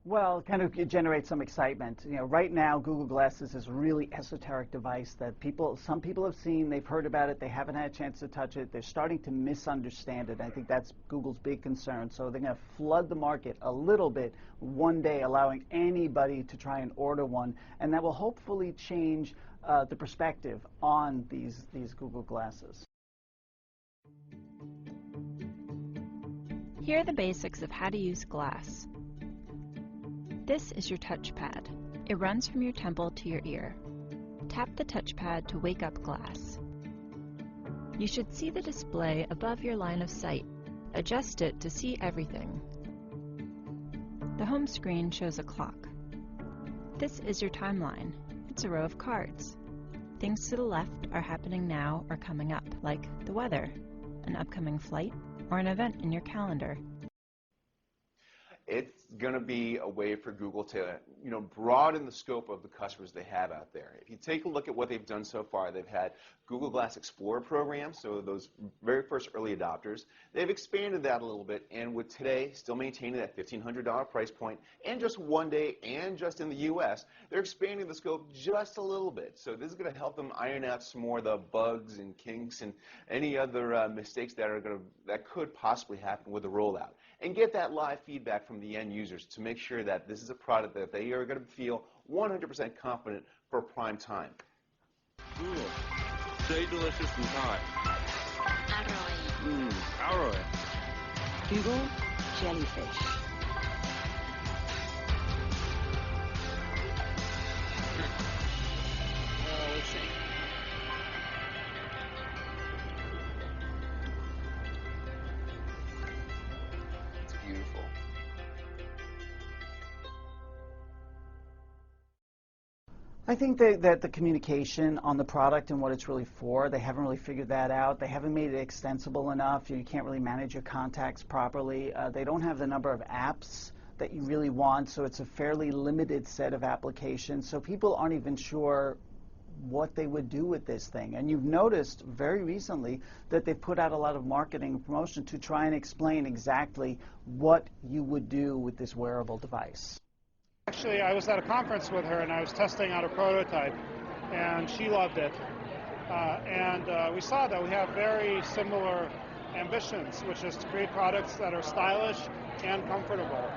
Well, kind of it generates some excitement. You know, right now, Google Glasses is a really esoteric device that some people have seen, they've heard about it, they haven't had a chance to touch it. They're starting to misunderstand it. I think that's Google's big concern. So they're going to flood the market a little bit one day, allowing anybody to try and order one, and that will hopefully change the perspective on these Google Glasses. Here are the basics of how to use glass. This is your touchpad. It runs from your temple to your ear. Tap the touchpad to wake up glass. You should see the display above your line of sight. Adjust it to see everything. The home screen shows a clock. This is your timeline. It's a row of cards. Things to the left are happening now or coming up, like the weather, an upcoming flight, or an event in your calendar. It's going to be a way for Google to, broaden the scope of the customers they have out there. If you take a look at what they've done so far, they've had Google Glass Explorer programs, so those very first early adopters. They've expanded that a little bit, and with today still maintaining that $1,500 price point, and just one day, and just in the U.S., they're expanding the scope just a little bit. So this is going to help them iron out some more of the bugs and kinks and any other mistakes that could possibly happen with the rollout, and get that live feedback from the end users to make sure that this is a product that they are going to feel 100% confident for prime time. Cool. Stay delicious in time. Arroy. Arroy. Google jellyfish. Let's see. It's beautiful. I think that the communication on the product and what it's really for, they haven't really figured that out. They haven't made it extensible enough. You can't really manage your contacts properly. They don't have the number of apps that you really want, so it's a fairly limited set of applications. So people aren't even sure what they would do with this thing. And you've noticed very recently that they've put out a lot of marketing and promotion to try and explain exactly what you would do with this wearable device. Actually, I was at a conference with her and I was testing out a prototype, and she loved it. We saw that we have very similar ambitions, which is to create products that are stylish and comfortable.